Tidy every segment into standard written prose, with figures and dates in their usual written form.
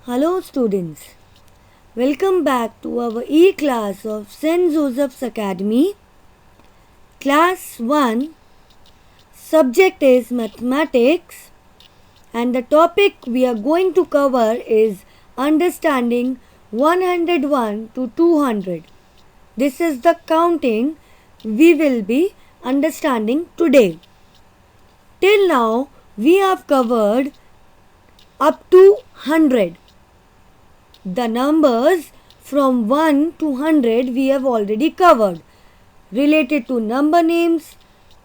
Hello students, welcome back to our e-class of St. Joseph's Academy. Class 1, subject is mathematics and the topic we are going to cover is understanding 101 to 200. This is the counting we will be understanding today. Till now we have covered up to 100. The numbers from 1 to 100 we have already covered, related to number names,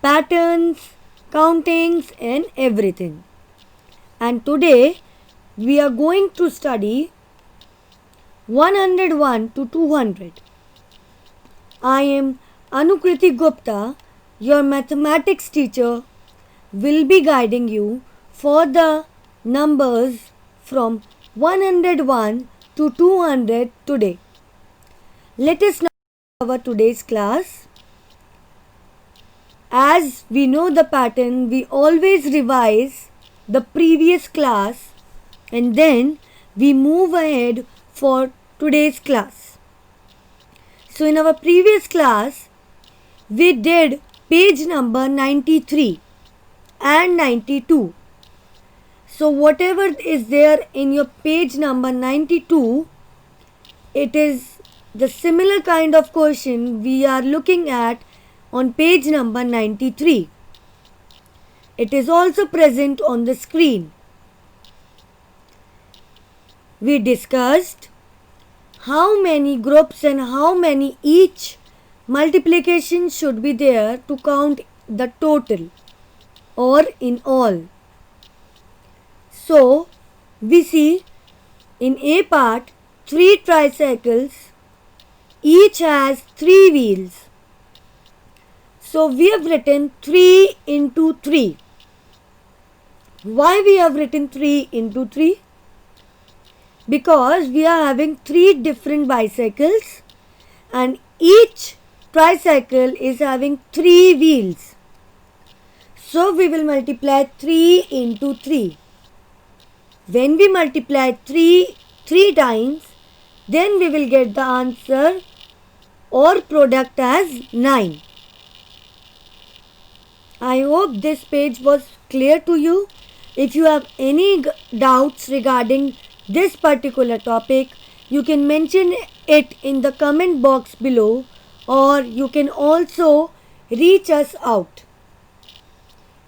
patterns, countings and everything. And today we are going to study 101 to 200. I am Anukriti Gupta, your mathematics teacher, will be guiding you for the numbers from 101 to 200 today. Let us now cover today's class. As we know the pattern, we always revise the previous class and then we move ahead for today's class. So in our previous class, we did page number 93 and 92. So whatever is there in your page number 92, it is the similar kind of question we are looking at on page number 93. It is also present on the screen. We discussed how many groups and how many each multiplication should be there to count the total or in all. So, we see in A part 3 tricycles, each has 3 wheels. So, we have written 3 into 3. Why we have written 3 into 3? Because we are having 3 different bicycles and each tricycle is having 3 wheels. So, we will multiply 3 into 3. When we multiply 3 times, then we will get the answer or product as 9. I hope this page was clear to you. If you have any doubts regarding this particular topic, you can mention it in the comment box below or you can also reach us out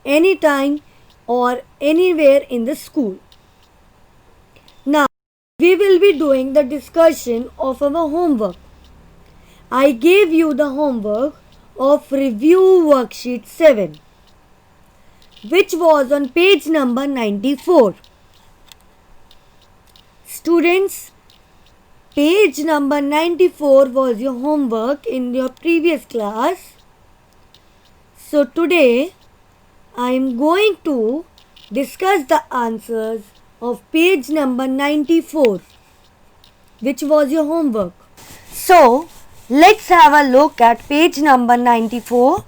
anytime or anywhere in the school. Now, we will be doing the discussion of our homework. I gave you the homework of review worksheet 7, which was on page number 94. Students, page number 94 was your homework in your previous class. So today, I am going to discuss the answers of page number 94, which was your homework. So, let's have a look at page number 94.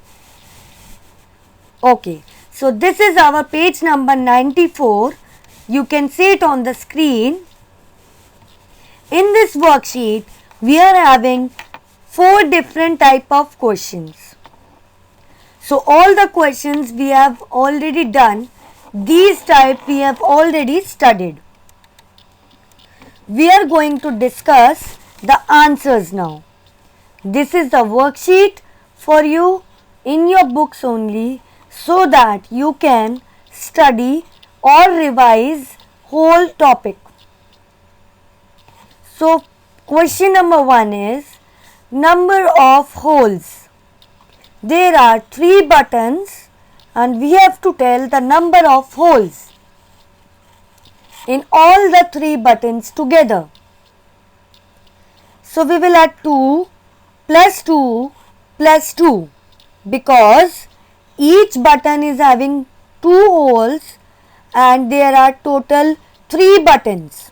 Okay, so this is our page number 94. You can see it on the screen. In this worksheet, we are having 4 different type of questions. So, all the questions we have already done. These type we have already studied. We are going to discuss the answers now. This is the worksheet for you in your books only so that you can study or revise whole topic. So question number 1 is number of holes. There are 3 buttons and we have to tell the number of holes in all the 3 buttons together. So we will add 2 plus 2 plus 2 because each button is having 2 holes and there are total 3 buttons.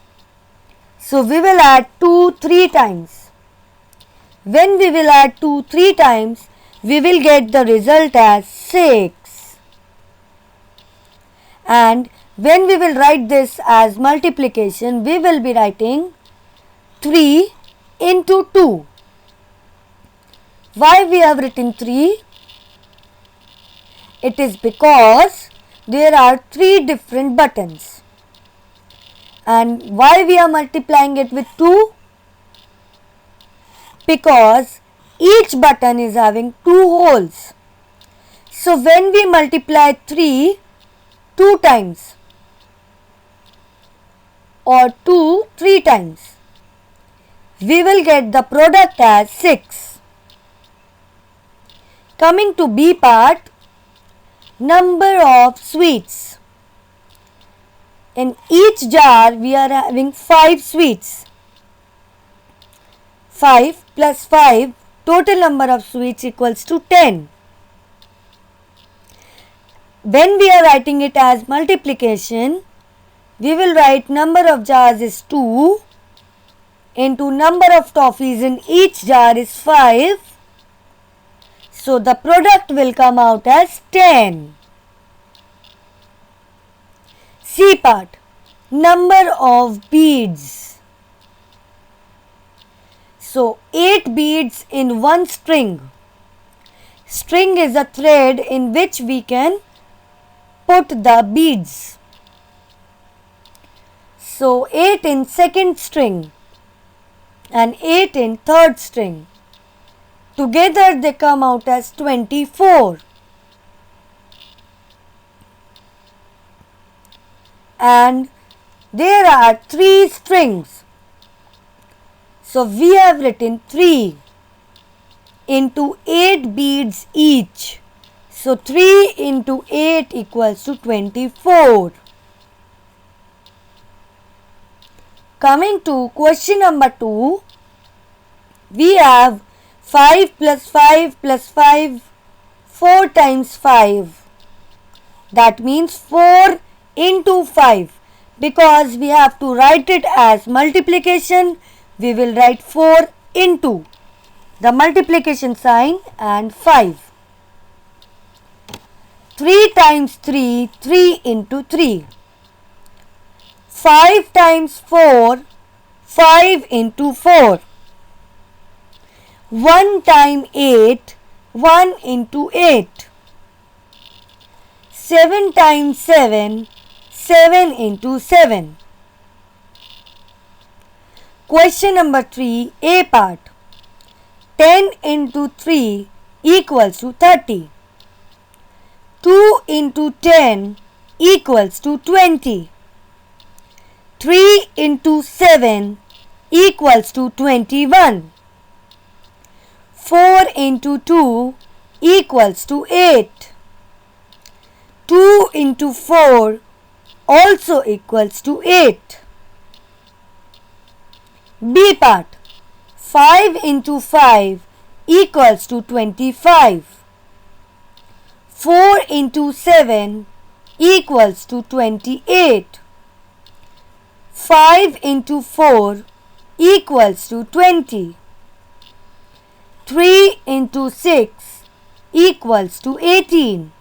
So we will add 2 3 times. When we will add 2 3 times, we will get the result as 6. And When we will write this as multiplication, we will be writing 3 into 2. Why we have written 3? It is because there are 3 different buttons. And why we are multiplying it with 2? Because each button is having 2 holes. So when we multiply 3 2 times or 2 3 times, we will get the product as 6. Coming to B part, number of sweets. In each jar we are having 5 sweets. 5 plus 5, total number of sweets equals to 10. When we are writing it as multiplication, we will write number of jars is 2 into number of toffees in each jar is 5. So the product will come out as 10. C part, number of beads. So 8 beads in one string. String is a thread in which we can put the beads. So 8 in second string and 8 in third string. Together they come out as 24. And there are 3 strings. So we have written 3 into 8 beads each. So 3 into 8 equals to 24. Coming to question number 2, we have 5 plus 5 plus 5, 4 times 5. That means 4 into 5. Because we have to write it as multiplication, we will write 4 into the multiplication sign and 5. 3 times 3, 3 into 3. 5 times 4, 5 into 4. 1 times 8, 1 into 8. 7 times 7, 7 into 7. Question number 3, A part. 10 into 3 equals to 30. 2 into 10 equals to 20. 3 into 7 equals to 21. 4 into 2 equals to 8. 2 into 4 also equals to 8. B part. 5 into 5 equals to 25. 4 into 7 equals to 28. 5 into 4 equals to 20. 3 into 6 equals to 18.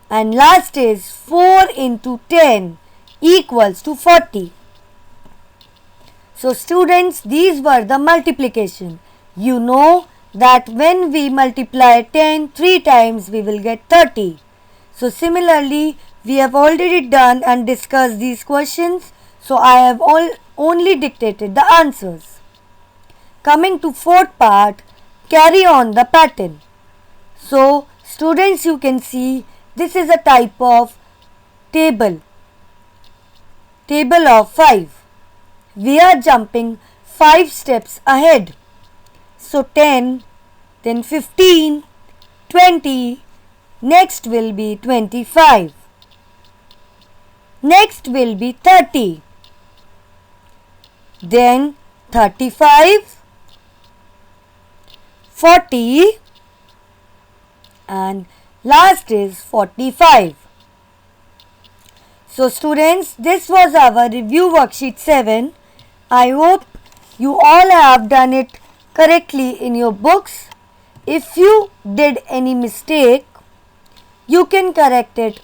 And last is 4 into 10 equals to 40. So students, these were the multiplication. You know that when we multiply 10 3 times, we will get 30. So similarly, we have already done and discussed these questions. So I have only dictated the answers. Coming to fourth part, carry on the pattern. So students, you can see this is a type of table of 5. We are jumping 5 steps ahead. So 10, then 15, 20, next will be 25. Next will be 30. Then 35, 40 and last is 45. So students, this was our review worksheet 7. I hope you all have done it correctly in your books. If you did any mistake, you can correct it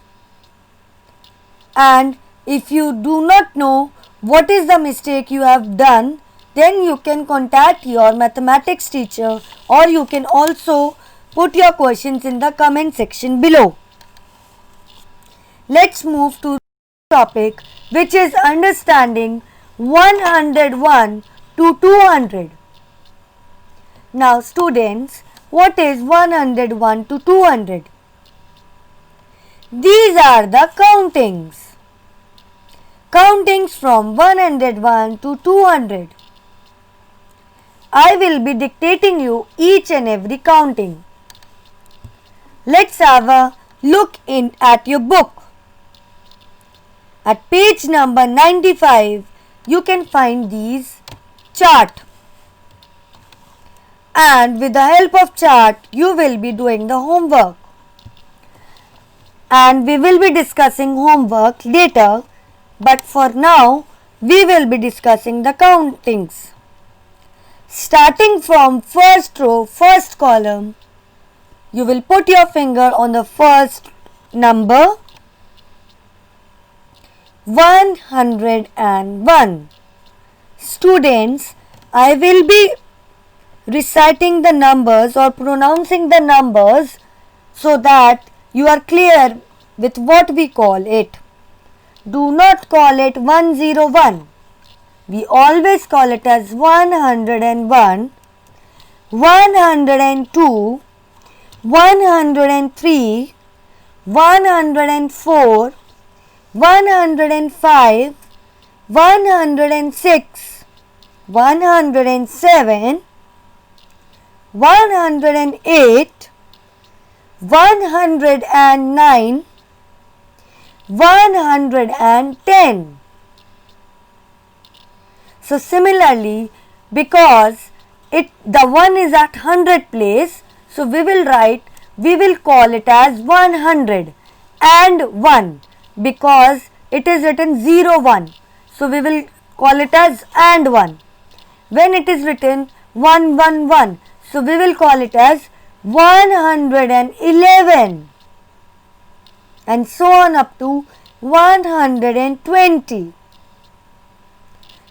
And if you do not know what is the mistake you have done, then you can contact your mathematics teacher, or you can also put your questions in the comment section below. Let's move to the topic, which is understanding 101 to 200. Now students, what is 101 to 200? These are the countings. Countings from 101 to 200. I will be dictating you each and every counting. Let's have a look at your book. At page number 95, you can find these chart. And with the help of chart, you will be doing the homework. And we will be discussing homework later, but for now, we will be discussing the countings. Starting from first row, first column, you will put your finger on the first number, 101. Students, I will be reciting the numbers or pronouncing the numbers so that you are clear with what we call it. Do not call it 101. We always call it as 101, 102, 103, 104, 105, 106, 107, 108, 109, 110. So similarly, because the 1 is at 100 place, so we will call it as 100 and 1, because it is written 01. So we will call it as and 1. When it is written 111, so we will call it as 111, and so on up to 120.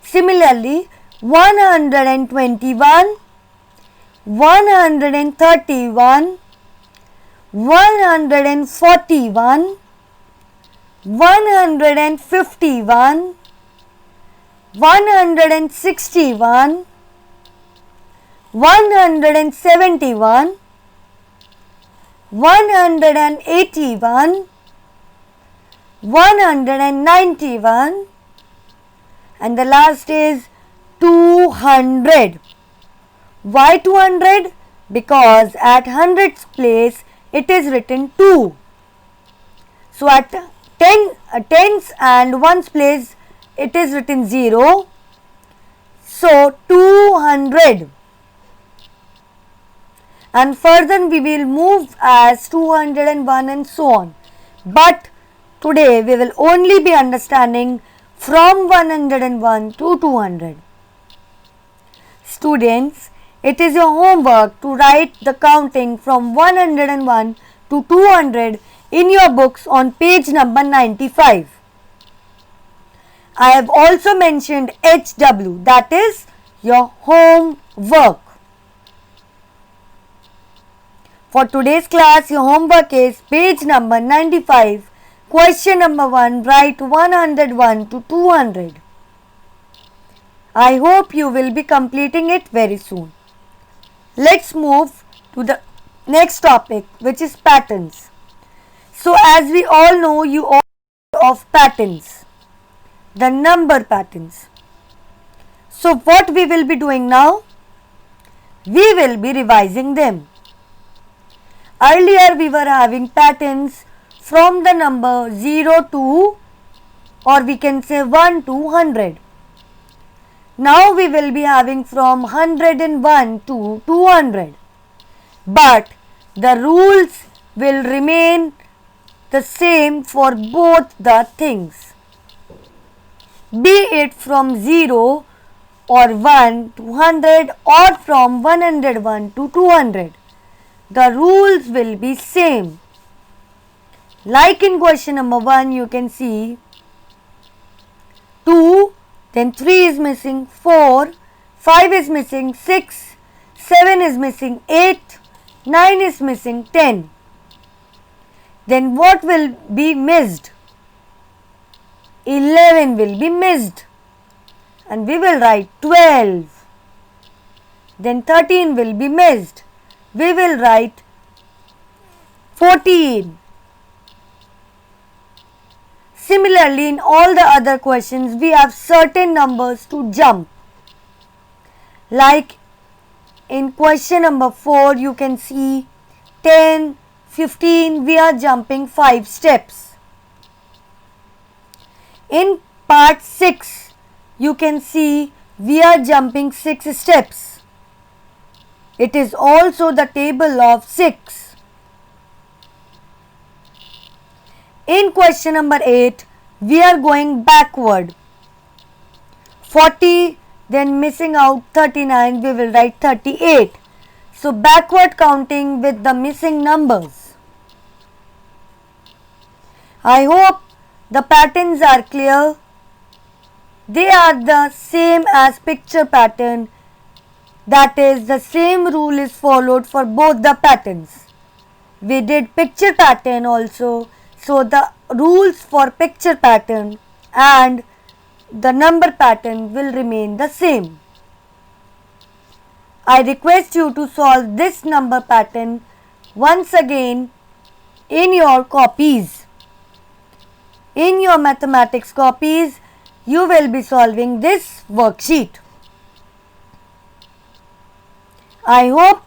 Similarly, 121, 131, 141, 151, 161, 171, 181, 191, and the last is 200. Why 200? Because at hundreds place it is written 2. So at tens and ones place it is written 0. So 200. And further we will move as 201 and so on. But today we will only be understanding from 101 to 200. Students, it is your homework to write the counting from 101 to 200 in your books on page number 95. I have also mentioned HW, that is your homework. For today's class, your homework is page number 95. Question number 1, write 101 to 200. I hope you will be completing it very soon. Let's move to the next topic, which is patterns. So as we all know, you all of patterns, the number patterns. So what we will be doing now? We will be revising them. Earlier we were having patterns from the number 0 to, or we can say 1 to 100. Now we will be having from 101 to 200. But the rules will remain the same for both the things. Be it from 0 or 1 to 100 or from 101 to 200. The rules will be same. Like in question number 1, you can see then 3 is missing 4, 5 is missing 6, 7 is missing 8, 9 is missing 10. Then what will be missed? 11 will be missed, and we will write 12. Then 13 will be missed. We will write 14. Similarly, in all the other questions, we have certain numbers to jump. Like in question number 4, you can see 10, 15, we are jumping 5 steps. In part 6, you can see we are jumping 6 steps. It is also the table of 6. In question number 8, we are going backward. 40, then missing out 39, we will write 38. So backward counting with the missing numbers. I hope the patterns are clear. They are the same as picture pattern. That is, the same rule is followed for both the patterns. We did picture pattern also. So the rules for picture pattern and the number pattern will remain the same. I request you to solve this number pattern once again in your copies. In your mathematics copies, you will be solving this worksheet. I hope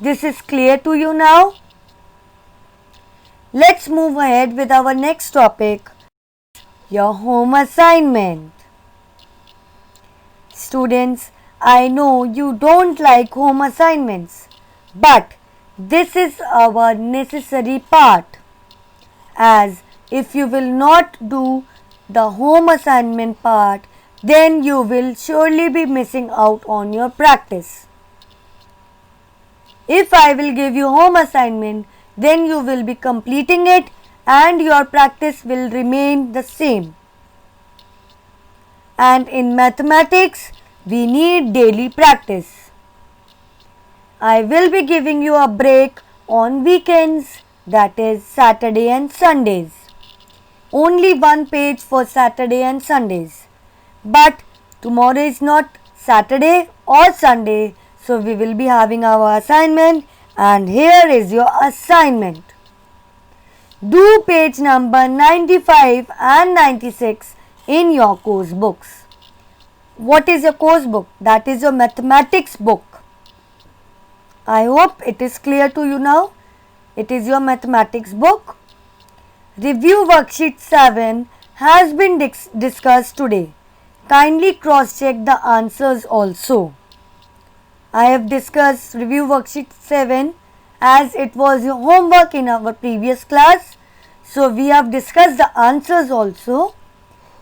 this is clear to you now. Let's move ahead with our next topic, your home assignment. Students, I know you don't like home assignments, but this is our necessary part, as if you will not do the home assignment part, then you will surely be missing out on your practice. If I will give you home assignment, then you will be completing it and your practice will remain the same. And in mathematics, we need daily practice. I will be giving you a break on weekends, that is Saturday and Sundays. Only one page for Saturday and Sundays. But tomorrow is not Saturday or Sunday, so we will be having our assignment, and here is your assignment. Do page number 95 and 96 in your course books. What is your course book? That is your mathematics book. I hope it is clear to you now. It is your mathematics book. Review worksheet 7 has been discussed today. Kindly cross-check the answers also. I have discussed review worksheet 7 as it was your homework in our previous class. So we have discussed the answers also.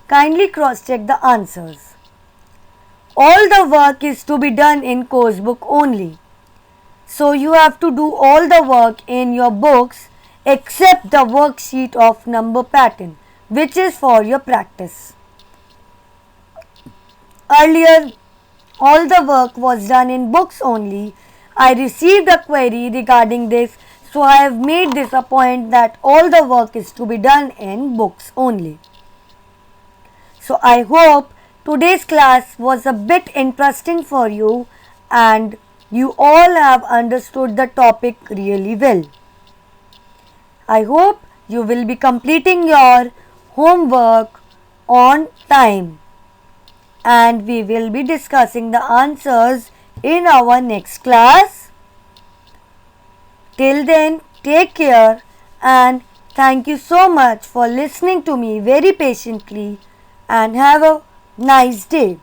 Kindly cross-check the answers. All the work is to be done in course book only. So you have to do all the work in your books except the worksheet of number pattern, which is for your practice. Earlier, all the work was done in books only. I received a query regarding this, so I have made this a point that all the work is to be done in books only. So I hope today's class was a bit interesting for you and you all have understood the topic really well. I hope you will be completing your homework on time, and we will be discussing the answers in our next class. Till then, take care and thank you so much for listening to me very patiently, and have a nice day.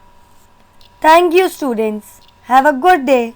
Thank you, students. Have a good day.